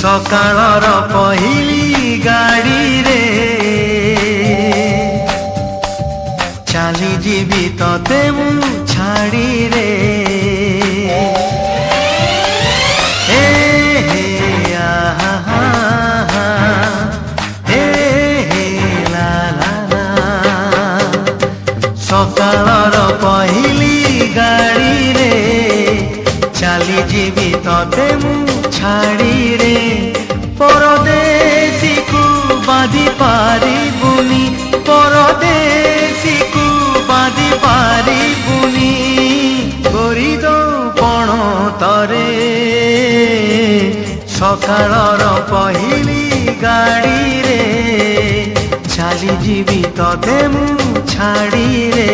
सकाळर पहिली गाड़ी रे चाली जीवी तते मु छाड़ी रे हे हे आहा हे हे ला ला ला सकाळर पहिली गाड़ी रे चाली जीवी तते मु छाड़ी रे परदेसी को बांधी पारिबुनी परदेसी को बांधी पारिबुनी करी दो पण तरे सकाळर पहिली गाड़ी रे चाली जीवी तते मु छाड़ी रे।